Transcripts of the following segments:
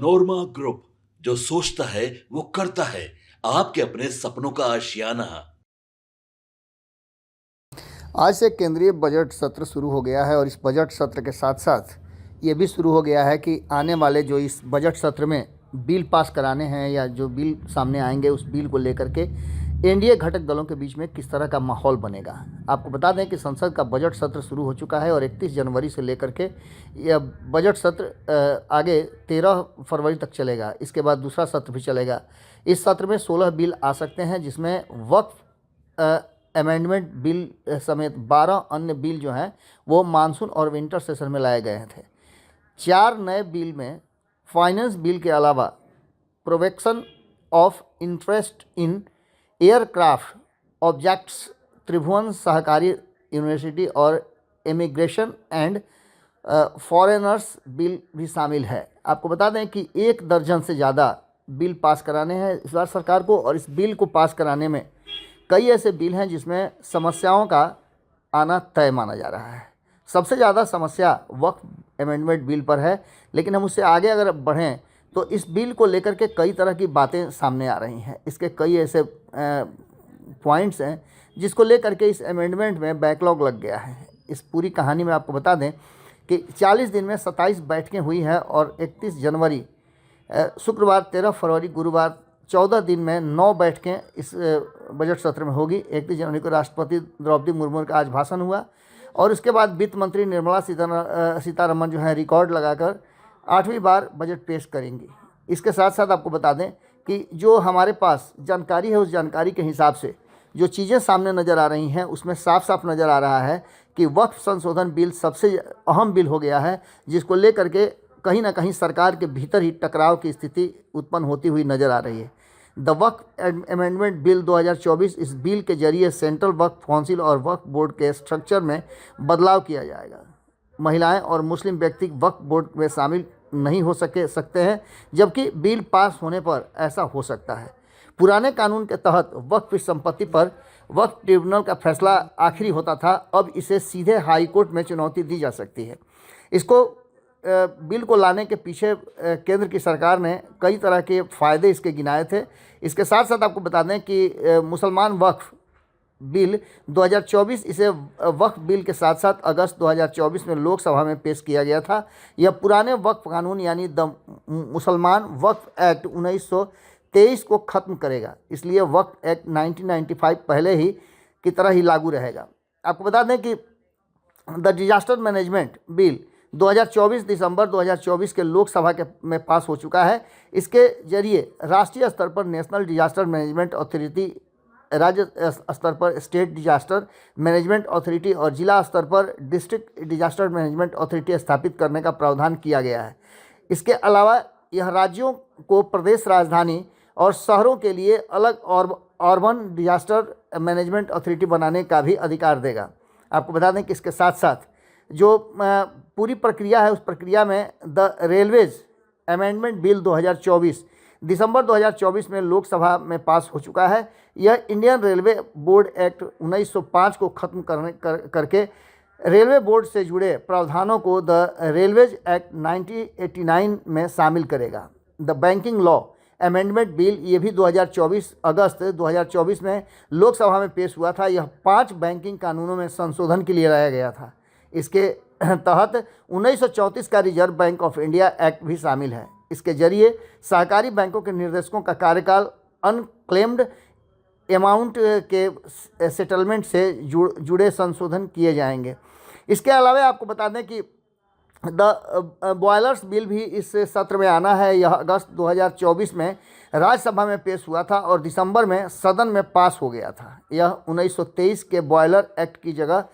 नोरमा group, जो सोचता है वो करता है। आपके अपने सपनों का आशियाना। आज से केंद्रीय बजट सत्र शुरू हो गया है और इस बजट सत्र के साथ साथ ये भी शुरू हो गया है कि आने वाले जो इस बजट सत्र में बिल पास कराने हैं या जो बिल सामने आएंगे उस बिल को लेकर के एनडीए घटक दलों के बीच में किस तरह का माहौल बनेगा। आपको बता दें कि संसद का बजट सत्र शुरू हो चुका है और 31 जनवरी से लेकर के यह बजट सत्र आगे 13 फरवरी तक चलेगा। इसके बाद दूसरा सत्र भी चलेगा। इस सत्र में 16 बिल आ सकते हैं, जिसमें वक्फ अमेंडमेंट बिल समेत 12 अन्य बिल जो हैं वो मानसून और विंटर सेशन में लाए गए थे। 4 नए बिल में फाइनेंस बिल के अलावा protection of interest in aircraft objects, Tribhuvan सहकारी यूनिवर्सिटी और इमिग्रेशन एंड फॉरेनर्स बिल भी शामिल है। आपको बता दें कि 1 दर्जन से ज़्यादा बिल पास कराने हैं इस बार सरकार को, और इस बिल को पास कराने में कई ऐसे बिल हैं जिसमें समस्याओं का आना तय माना जा रहा है। सबसे ज़्यादा समस्या वक्फ अमेंडमेंट बिल पर है, लेकिन हम उससे आगे अगर बढ़ें तो इस बिल को लेकर के कई तरह की बातें सामने आ रही हैं। इसके कई ऐसे पॉइंट्स हैं जिसको लेकर के इस अमेंडमेंट में बैकलॉग लग गया है। इस पूरी कहानी में आपको बता दें कि 40 दिन में 27 बैठकें हुई हैं और 31 जनवरी शुक्रवार, 13 फरवरी गुरुवार, 14 दिन में 9 बैठकें इस बजट सत्र में होगी। 31 जनवरी को राष्ट्रपति द्रौपदी मुर्मू का आज भाषण हुआ और उसके बाद वित्त मंत्री निर्मला सीतारमण जो है रिकॉर्ड लगाकर 8वीं बार बजट पेश करेंगी। इसके साथ साथ आपको बता दें कि जो हमारे पास जानकारी है उस जानकारी के हिसाब से जो चीज़ें सामने नज़र आ रही हैं उसमें साफ साफ नज़र आ रहा है कि वक्फ संशोधन बिल सबसे अहम बिल हो गया है, जिसको लेकर के कहीं ना कहीं सरकार के भीतर ही टकराव की स्थिति उत्पन्न होती हुई नज़र आ रही है। द वक्फ अमेंडमेंट बिल 2024, इस बिल के जरिए सेंट्रल वक्फ काउंसिल और वक्फ बोर्ड के स्ट्रक्चर में बदलाव किया जाएगा। महिलाएं और मुस्लिम व्यक्ति वक्फ बोर्ड में शामिल नहीं हो सकते हैं, जबकि बिल पास होने पर ऐसा हो सकता है। पुराने कानून के तहत वक्फ संपत्ति पर वक्फ ट्रिब्यूनल का फैसला आखिरी होता था, अब इसे सीधे हाई कोर्ट में चुनौती दी जा सकती है। इसको बिल को लाने के पीछे केंद्र की सरकार ने कई तरह के फ़ायदे इसके गिनाए थे। इसके साथ साथ आपको बता दें कि मुसलमान वक्फ बिल 2024, इसे वक्फ बिल के साथ साथ अगस्त 2024 में लोकसभा में पेश किया गया था। यह पुराने वक्फ कानून यानी द मुसलमान वक्फ एक्ट 1923 को ख़त्म करेगा, इसलिए वक्फ एक्ट 1995 पहले ही की तरह ही लागू रहेगा। आपको बता दें कि द डिजास्टर मैनेजमेंट बिल 2024 दिसंबर 2024 के लोकसभा में पास हो चुका है। इसके जरिए राष्ट्रीय स्तर पर नेशनल डिजास्टर मैनेजमेंट अथॉरिटी, राज्य स्तर पर स्टेट डिजास्टर मैनेजमेंट अथॉरिटी और जिला स्तर पर डिस्ट्रिक्ट डिजास्टर मैनेजमेंट अथॉरिटी स्थापित करने का प्रावधान किया गया है। इसके अलावा यह राज्यों को प्रदेश राजधानी और शहरों के लिए अलग और अर्बन डिजास्टर मैनेजमेंट अथॉरिटी बनाने का भी अधिकार देगा। आपको बता दें कि इसके साथ साथ जो पूरी प्रक्रिया है उस प्रक्रिया में द रेलवेज अमेंडमेंट बिल 2024 दिसंबर 2024 में लोकसभा में पास हो चुका है। यह इंडियन रेलवे बोर्ड एक्ट 1905 को ख़त्म करके रेलवे बोर्ड से जुड़े प्रावधानों को द रेलवेज एक्ट 1989 में शामिल करेगा। The banking law amendment bill ये भी 2024 अगस्त 2024 में लोकसभा में पेश हुआ था। यह 5 बैंकिंग कानूनों में संशोधन के लिए लाया गया था। इसके तहत 1934 का reserve bank of India act भी शामिल है। इसके जरिए सहकारी बैंकों के निर्देशकों का कार्यकाल अनक्लेम्ड अमाउंट के सेटलमेंट से जुड़े संशोधन किए जाएंगे। इसके अलावा आपको बता दें कि द बॉयलर्स बिल भी इस सत्र में आना है। यह अगस्त 2024 में राज्यसभा में पेश हुआ था और दिसंबर में सदन में पास हो गया था। यह 1923 के बॉयलर एक्ट की जगह,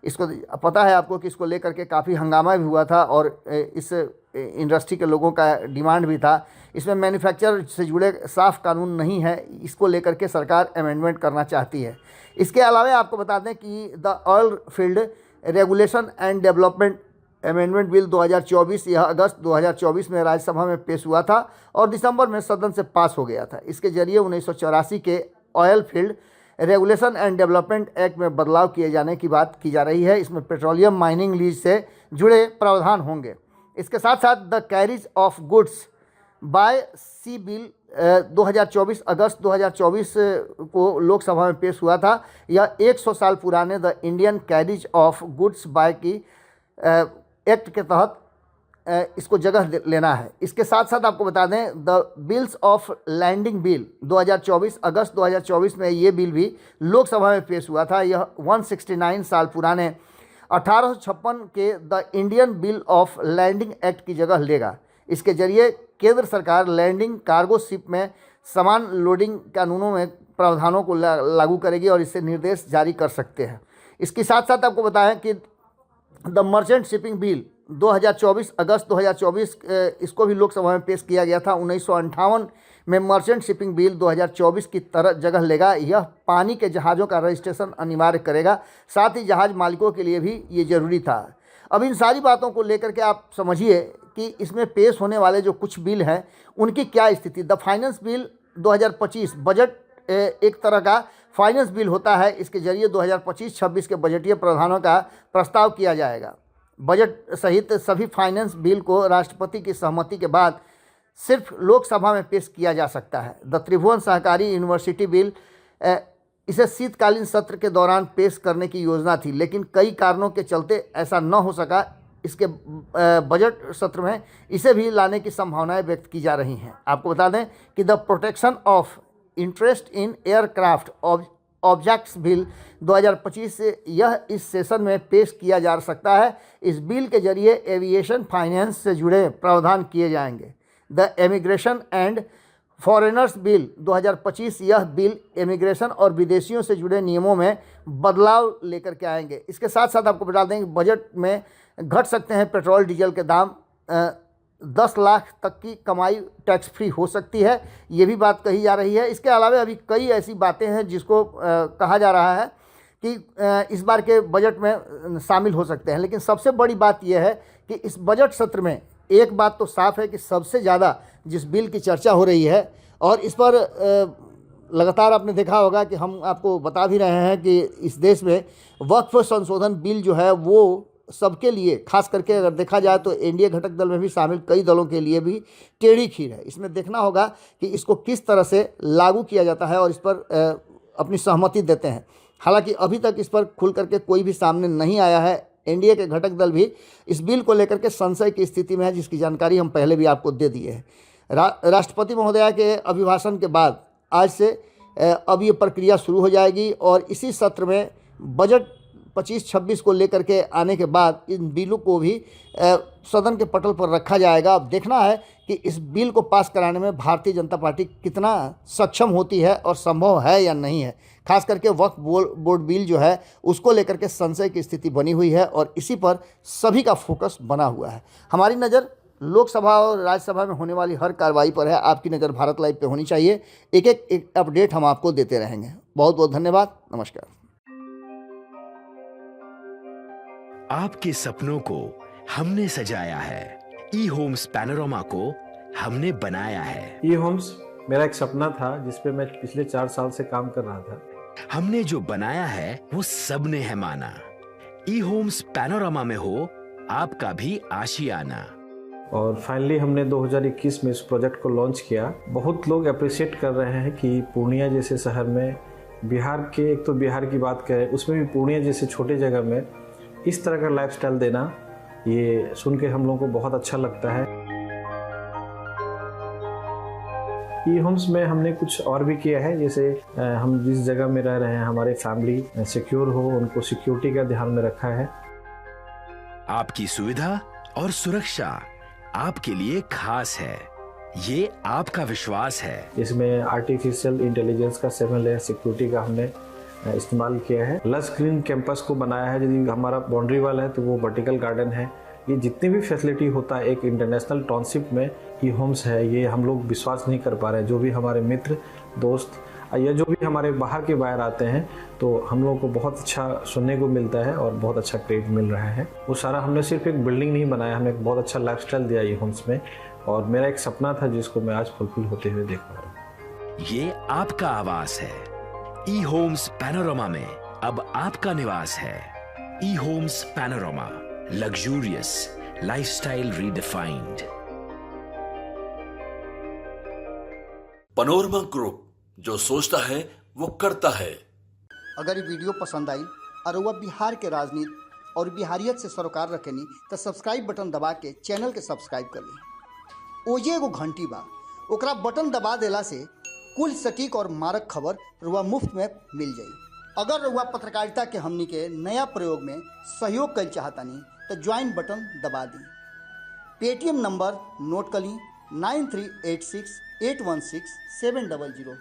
इसको पता है आपको कि इसको लेकर के काफ़ी हंगामा भी हुआ था और इस इंडस्ट्री के लोगों का डिमांड भी था। इसमें मैन्युफैक्चर से जुड़े साफ कानून नहीं है, इसको लेकर के सरकार अमेंडमेंट करना चाहती है। इसके अलावा आपको बता दें कि the oil field regulation and development amendment bill 2024, यह अगस्त 2024 में राज्यसभा में पेश हुआ था और दिसंबर में सदन से पास हो गया था। इसके जरिए 1984 के oil field regulation and development act में बदलाव किए जाने की बात की जा रही है। इसमें पेट्रोलियम माइनिंग लीज से जुड़े प्रावधान होंगे। इसके साथ साथ the carriage of goods by sea bill 2024 अगस्त 2024 को लोकसभा में पेश हुआ था। यह 100 साल पुराने the Indian carriage of goods bye की एक्ट के तहत इसको जगह लेना है। इसके साथ साथ आपको बता दें the bills of lading bill 2024 अगस्त 2024 में ये बिल भी लोकसभा में पेश हुआ था। यह 169 साल पुराने 1856 के the Indian bill of lading act की जगह लेगा। इसके जरिए केंद्र सरकार लैंडिंग कार्गो शिप में सामान लोडिंग कानूनों में प्रावधानों को लागू करेगी और इससे निर्देश जारी कर सकते हैं। इसके साथ साथ आपको बताएं कि द मर्चेंट शिपिंग बिल 2024 अगस्त 2024 इसको भी लोकसभा में पेश किया गया था। 1958 में मर्चेंट शिपिंग बिल 2024 की तरह जगह लेगा। यह पानी के जहाज़ों का रजिस्ट्रेशन अनिवार्य करेगा, साथ ही जहाज़ मालिकों के लिए भी ये ज़रूरी था। अब इन सारी बातों को लेकर के आप समझिए कि इसमें पेश होने वाले जो कुछ बिल हैं उनकी क्या स्थिति। द फाइनेंस बिल 2025 बजट एक तरह का फाइनेंस बिल होता है। इसके जरिए 2025-26 के बजटीय प्रावधानों का प्रस्ताव किया जाएगा। बजट सहित सभी फाइनेंस बिल को राष्ट्रपति की सहमति के बाद सिर्फ लोकसभा में पेश किया जा सकता है। द त्रिभुवन सहकारी यूनिवर्सिटी बिल इसे शीतकालीन सत्र के दौरान पेश करने की योजना थी, लेकिन कई कारणों के चलते ऐसा न हो सका। इसके बजट सत्र में इसे भी लाने की संभावनाएं व्यक्त की जा रही हैं। आपको बता दें कि the protection of interest in aircraft objects bill 2025 से यह इस सेशन में पेश किया जा सकता है। इस बिल के जरिए एविएशन फाइनेंस से जुड़े प्रावधान किए जाएंगे। The immigration and foreigners bill 2025 यह बिल इमिग्रेशन और विदेशियों से जुड़े नियमों में बदलाव लेकर के आएंगे। इसके साथ साथ आपको बता दें कि बजट में घट सकते हैं पेट्रोल डीजल के दाम, 10 लाख तक की कमाई टैक्स फ्री हो सकती है, ये भी बात कही जा रही है। इसके अलावा अभी कई ऐसी बातें हैं जिसको कहा जा रहा है कि इस बार के बजट में शामिल हो सकते हैं। लेकिन सबसे बड़ी बात यह है कि इस बजट सत्र में एक बात तो साफ है कि सबसे ज़्यादा जिस बिल की चर्चा हो रही है, और इस पर लगातार आपने देखा होगा कि हम आपको बता भी रहे हैं कि इस देश में वक्फ संशोधन बिल जो है वो सबके लिए, खास करके अगर देखा जाए तो एनडीए घटक दल में भी शामिल कई दलों के लिए भी टेढ़ी खीर है। इसमें देखना होगा कि इसको किस तरह से लागू किया जाता है और इस पर अपनी सहमति देते हैं। हालांकि अभी तक इस पर खुल करके कोई भी सामने नहीं आया है। एनडीए के घटक दल भी इस बिल को लेकर के संशय की स्थिति में है, जिसकी जानकारी हम पहले भी आपको दे दिए है। राष्ट्रपति महोदया के अभिभाषण के बाद आज से अब ये प्रक्रिया शुरू हो जाएगी और इसी सत्र में बजट 25-26 को लेकर के आने के बाद इन बिलों को भी सदन के पटल पर रखा जाएगा। अब देखना है कि इस बिल को पास कराने में भारतीय जनता पार्टी कितना सक्षम होती है और संभव है या नहीं है। खास करके वक्फ बोर्ड बिल जो है उसको लेकर के संशय की स्थिति बनी हुई है और इसी पर सभी का फोकस बना हुआ है। हमारी नज़र लोकसभा और राज्यसभा में होने वाली हर कार्रवाई पर है। आपकी नज़र भारत लाइव पे होनी चाहिए। एक अपडेट हम आपको देते रहेंगे। बहुत बहुत धन्यवाद। नमस्कार। आपके सपनों को हमने सजाया है। ई होम्स पैनोरामा को हमने बनाया है। ई होम्स मेरा एक सपना था जिस पे मैं पिछले 4 साल से काम कर रहा था। हमने जो बनाया है वो सबने है माना। ई होम्स पैनोरामा में हो आपका भी आशियाना। और फाइनली हमने 2021 में इस प्रोजेक्ट को लॉन्च किया। बहुत लोग अप्रिशिएट कर रहे हैं कि पूर्णिया जैसे शहर में, बिहार के, एक तो बिहार की बात करें उसमें भी पूर्णिया जैसे छोटे जगह में इस तरह का लाइफस्टाइल देना, ये सुन के हम लोगों को बहुत अच्छा लगता है। ई होम्स में हमने कुछ और भी किया है, जैसे हम जिस जगह में रह रहे हैं हमारे फैमिली सिक्योर हो, उनको सिक्योरिटी का ध्यान में रखा है। आपकी सुविधा और सुरक्षा आपके लिए खास है, ये आपका विश्वास है। इसमें आर्टिफिशियल इंटेलिजेंस का 7 लेयर सिक्योरिटी का हमने इस्तेमाल किया है। लस ग्रीन कैंपस को बनाया है। यदि हमारा बाउंड्री वाल है तो वो वर्टिकल गार्डन है। ये जितनी भी फैसिलिटी होता है एक इंटरनेशनल टाउनशिप में ई होम्स है, ये हम लोग विश्वास नहीं कर पा रहे हैं। जो भी हमारे मित्र दोस्त या जो भी हमारे बाहर आते हैं तो हम लोगों को बहुत अच्छा सुनने को मिलता है और बहुत अच्छा क्रेडिट मिल रहा है। वो सारा हमने सिर्फ एक बिल्डिंग नहीं बनाया, हमने एक बहुत अच्छा लाइफस्टाइल दिया ई होम्स में, और मेरा एक सपना था जिसको मैं आज फुलफिल होते हुए देख पा रहा हूँ। ये आपका आवास है। ई होम्स पैनोरामा में अब आपका निवास है। E homes Panorama, luxurious lifestyle redefined. Panorama group, जो सोचता है वो करता है। अगर ये वीडियो पसंद आई और वह बिहार के राजनीति और बिहारियत से सरोकार रखेनी तो सब्सक्राइब बटन दबा के चैनल के सब्सक्राइब कर ली। ओजे एगो घंटी बा, ओकरा बटन दबा देला से कुल सटीक और मारक खबर रुआ मुफ्त में मिल जाई। अगर रुआ पत्रकारिता के हमनी के नया प्रयोग में सहयोग कर चाहतानी तो ज्वाइन बटन दबा दी। पेटीएम नंबर नोट कर ली 9386816700।